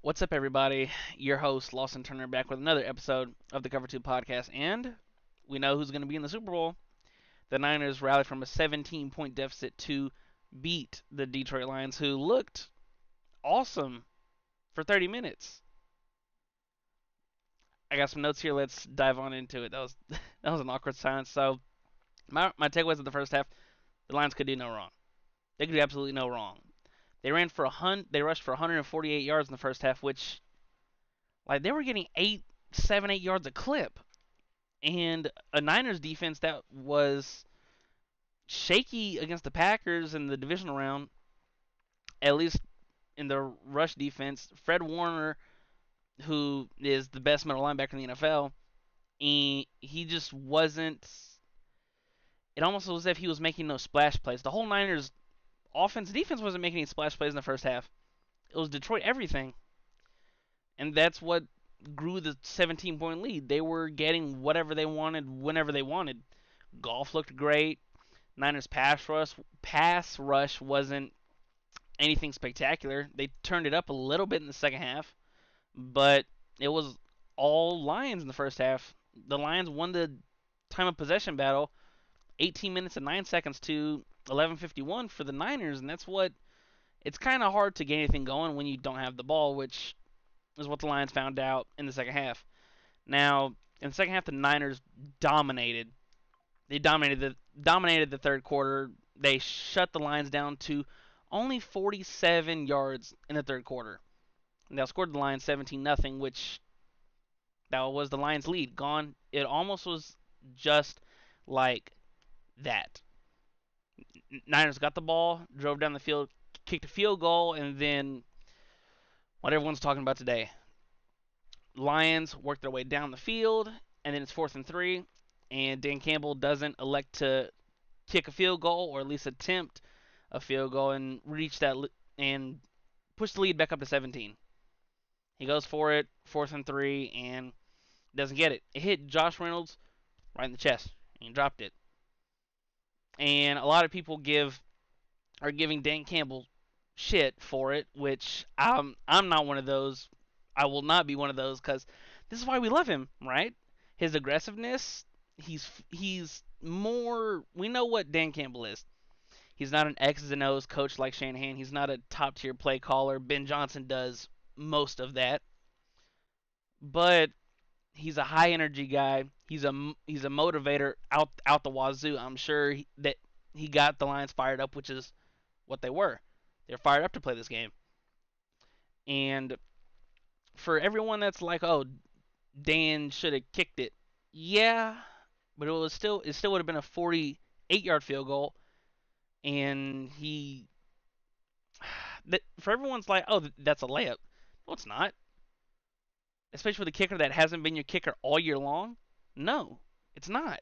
What's up, everybody? Your host, Lawson Turner, back with another episode of the Cover 2 podcast. And we know who's going to be in the Super Bowl. The Niners rallied from a 17-point deficit to beat the Detroit Lions, who looked awesome for 30 minutes. I got some notes here. Let's dive on into it. That was an awkward silence. So, my takeaways of the first half: the Lions could do no wrong. They could do absolutely no wrong. They rushed for 148 yards in the first half, which they were getting 8 yards a clip. And a Niners defense that was shaky against the Packers in the divisional round, at least in the rush defense. Fred Warner, who is the best middle linebacker in the NFL, he just wasn't. It almost was as if he was making no splash plays. The whole Niners defense wasn't making any splash plays in the first half. It was Detroit everything, and that's what grew the 17-point lead. They were getting whatever they wanted whenever they wanted. Golf looked great. Niners pass rush wasn't anything spectacular. They turned it up a little bit in the second half, but it was all Lions in the first half. The Lions won the time of possession battle, 18 minutes and 9 seconds to 11:51 for the Niners, and that's what it's kind of hard to get anything going when you don't have the ball, which is what the Lions found out in the second half. Now, in the second half, the Niners dominated. They dominated the third quarter. They shut the Lions down to only 47 yards in the third quarter. And they outscored the Lions 17-0, which that was the Lions' lead gone. It almost was just like that. Niners got the ball, drove down the field, kicked a field goal, and then what everyone's talking about today. Lions worked their way down the field, and then it's 4th and 3, and Dan Campbell doesn't elect to kick a field goal, or at least attempt a field goal, and reach that and push the lead back up to 17. He goes for it, 4th and 3, and doesn't get it. It hit Josh Reynolds right in the chest, and he dropped it. And a lot of people are giving Dan Campbell shit for it, which I'm not one of those. I will not be one of those, because this is why we love him, right? His aggressiveness. He's more. We know what Dan Campbell is. He's not an X's and O's coach like Shanahan. He's not a top tier play caller. Ben Johnson does most of that, but he's a high energy guy. He's a motivator out the wazoo. I'm sure that he got the Lions fired up, which is what they were. They're fired up to play this game. And for everyone that's like, "Oh, Dan should have kicked it," yeah, but it still would have been a 48-yard field goal, and for everyone's like, "Oh, that's a layup." No, it's not. Especially with a kicker that hasn't been your kicker all year long. No, it's not.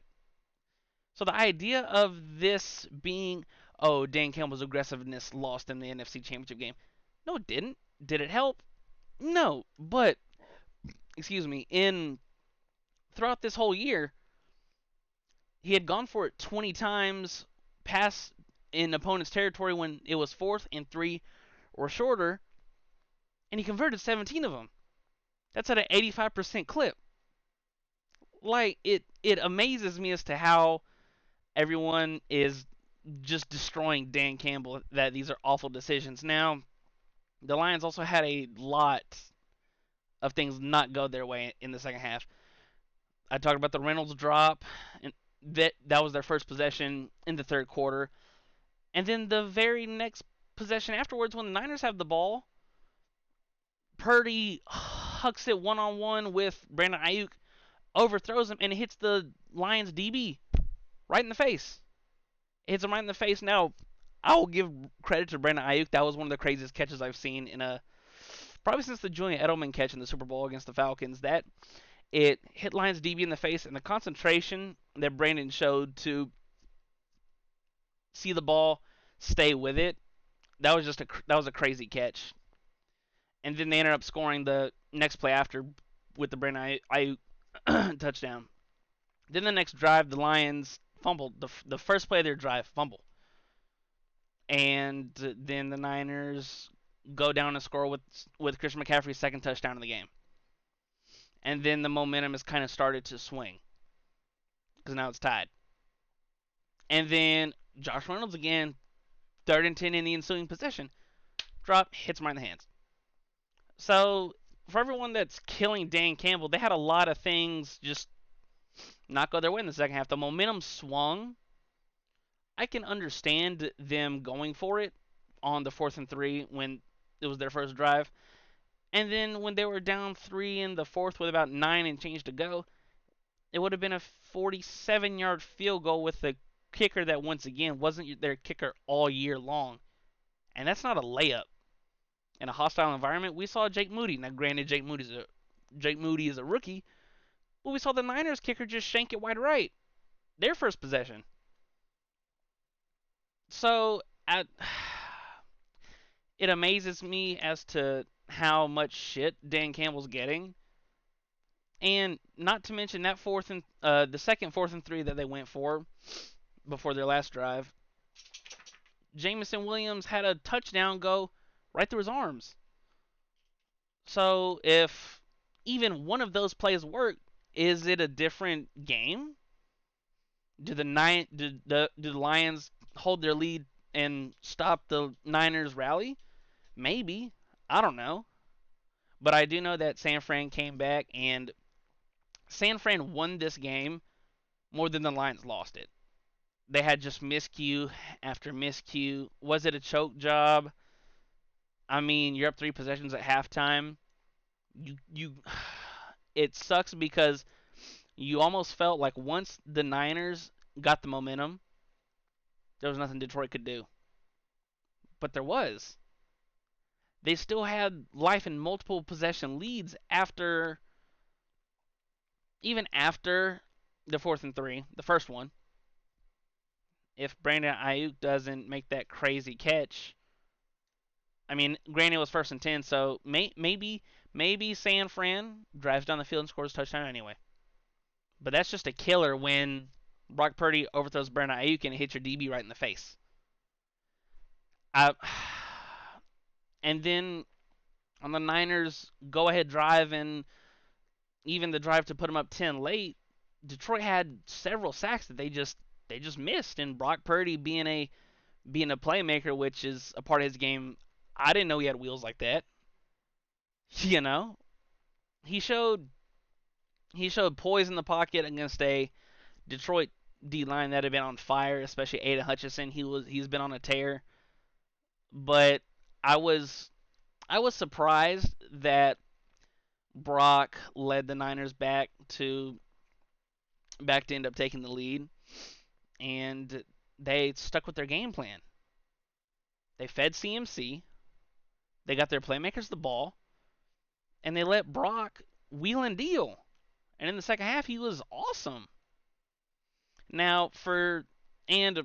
So the idea of this being, oh, Dan Campbell's aggressiveness lost in the NFC Championship game. No, it didn't. Did it help? No. But, excuse me, in throughout this whole year, he had gone for it 20 times pass in opponent's territory when it was 4th and 3 or shorter, and he converted 17 of them. That's at an 85% clip. It amazes me as to how everyone is just destroying Dan Campbell, that these are awful decisions. Now, the Lions also had a lot of things not go their way in the second half. I talked about the Reynolds drop, and that was their first possession in the third quarter. And then the very next possession afterwards, when the Niners have the ball, Purdy hucks it one-on-one with Brandon Ayuk, overthrows him, and it hits the Lions DB right in the face. It hits him right in the face. Now, I will give credit to Brandon Ayuk. That was one of the craziest catches I've seen probably since the Julian Edelman catch in the Super Bowl against the Falcons. That it hit Lions DB in the face, and the concentration that Brandon showed to see the ball, stay with it. That was a crazy catch. And then they ended up scoring the next play after with the Brandon Ayuk touchdown. Then the next drive, the Lions fumbled the first play of their drive, fumble. And then the Niners go down and score with Christian McCaffrey's second touchdown of the game. And then the momentum has kind of started to swing because now it's tied. And then Josh Reynolds again, 3rd and 10 in the ensuing possession, drop, hits him right in the hands. So for everyone that's killing Dan Campbell, they had a lot of things just not go their way in the second half. The momentum swung. I can understand them going for it on the 4th and 3 when it was their first drive. And then when they were down 3 in the fourth with about 9 and change to go, it would have been a 47-yard field goal with the kicker that once again wasn't their kicker all year long. And that's not a layup. In a hostile environment, we saw Jake Moody. Now, granted, Jake Moody is a rookie, but we saw the Niners kicker just shank it wide right. Their first possession. So, it amazes me as to how much shit Dan Campbell's getting. And not to mention that the second 4th and 3 that they went for before their last drive, Jameson Williams had a touchdown go right through his arms. So if even one of those plays work, is it a different game? Do the Lions hold their lead and stop the Niners rally? Maybe. I don't know. But I do know that San Fran came back and San Fran won this game more than the Lions lost it. They had just miscue after miscue. Was it a choke job? I mean, you're up 3 possessions at halftime. You it sucks because you almost felt like once the Niners got the momentum, there was nothing Detroit could do. But there was. They still had life in multiple possession leads even after the 4th and 3, the first one. If Brandon Ayuk doesn't make that crazy catch, I mean, granted it was 1st and 10, so maybe San Fran drives down the field and scores a touchdown anyway. But that's just a killer when Brock Purdy overthrows Brandon Ayuk and it hits your DB right in the face. I, and then on the Niners go-ahead drive and even the drive to put them up 10 late, Detroit had several sacks that they just missed. And Brock Purdy being a playmaker, which is a part of his game, I didn't know he had wheels like that. You know, he showed poise in the pocket against a Detroit D line that had been on fire, especially Aiden Hutchinson. He's been on a tear. But I was surprised that Brock led the Niners back to end up taking the lead, and they stuck with their game plan. They fed CMC, they got their playmakers the ball, and they let Brock wheel and deal. And in the second half, he was awesome. Now, and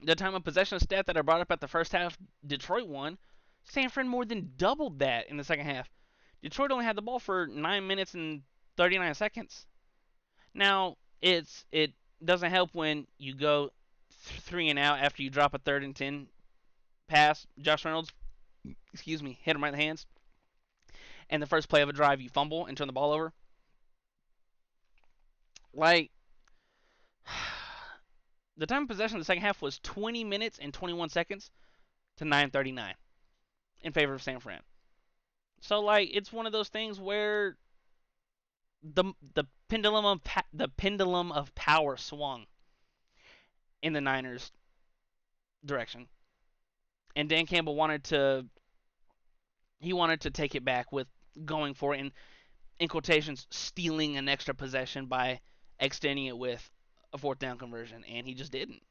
the time of possession stat that I brought up at the first half, Detroit won. San Fran more than doubled that in the second half. Detroit only had the ball for 9 minutes and 39 seconds. Now, it doesn't help when you go 3 and out after you drop a 3rd and 10 pass. Josh Reynolds, hit him right in the hands. And the first play of a drive, you fumble and turn the ball over. Like, the time of possession of the second half was 20 minutes and 21 seconds to 9:39 in favor of San Fran. So, like, it's one of those things where the pendulum of power swung in the Niners' direction, and Dan Campbell wanted to take it back with going for it and, in quotations, stealing an extra possession by extending it with a 4th down conversion, and he just didn't.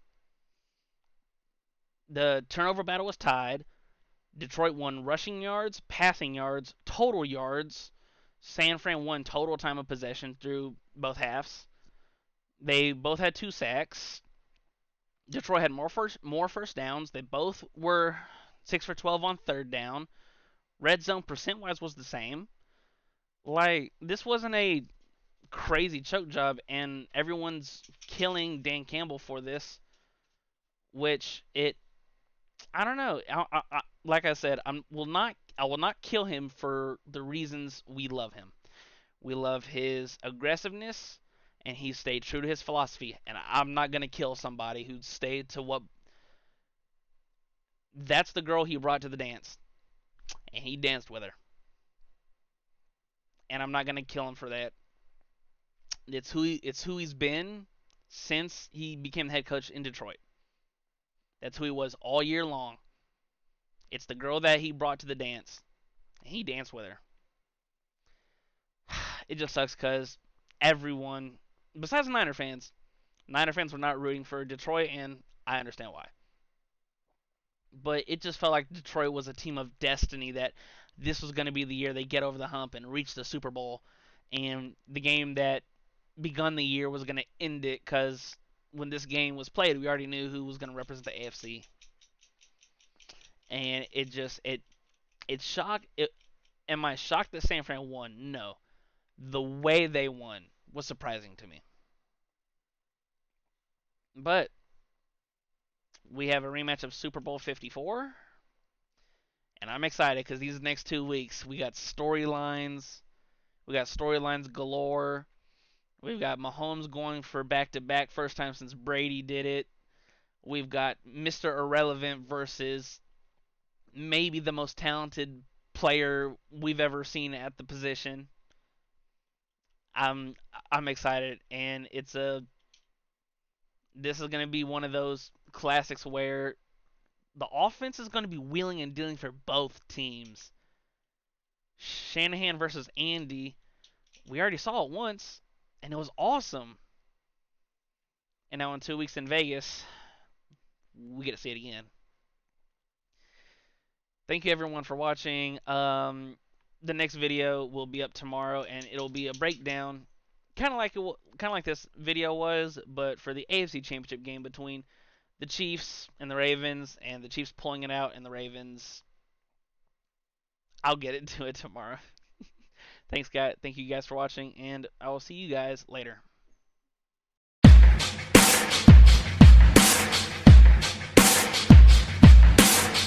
The turnover battle was tied. Detroit won rushing yards, passing yards, total yards. San Fran won total time of possession through both halves. They both had 2 sacks. Detroit had more first downs. They both were 6 for 12 on 3rd down. Red zone percent-wise was the same. Like, this wasn't a crazy choke job, and everyone's killing Dan Campbell for this, which I don't know. Like I said, I will not kill him for the reasons we love him. We love his aggressiveness, and he stayed true to his philosophy. And I'm not gonna kill somebody who stayed to what. That's the girl he brought to the dance, and he danced with her. And I'm not gonna kill him for that. It's who he's been since he became the head coach in Detroit. That's who he was all year long. It's the girl that he brought to the dance. And he danced with her. It just sucks because everyone, besides Niner fans were not rooting for Detroit, and I understand why. But it just felt like Detroit was a team of destiny, that this was going to be the year they get over the hump and reach the Super Bowl. And the game that begun the year was going to end it, because when this game was played, we already knew who was going to represent the AFC. And it shocked. Am I shocked that San Fran won? No. The way they won was surprising to me. But we have a rematch of Super Bowl 54, and I'm excited because these next 2 weeks we got storylines. We got storylines galore. We've got Mahomes going for back-to-back, first time since Brady did it. We've got Mr. Irrelevant versus maybe the most talented player we've ever seen at the position. I'm I'm excited, and this is going to be one of those classics where the offense is going to be wheeling and dealing for both teams. Shanahan versus Andy, we already saw it once, and it was awesome. And now in 2 weeks in Vegas, we get to see it again. Thank you everyone for watching. The next video will be up tomorrow, and it'll be a breakdown, kind of like this video was, but for the AFC Championship game between the Chiefs and the Ravens, and the Chiefs pulling it out, and the Ravens. I'll get into it tomorrow. Thanks, guys. Thank you guys for watching, and I will see you guys later.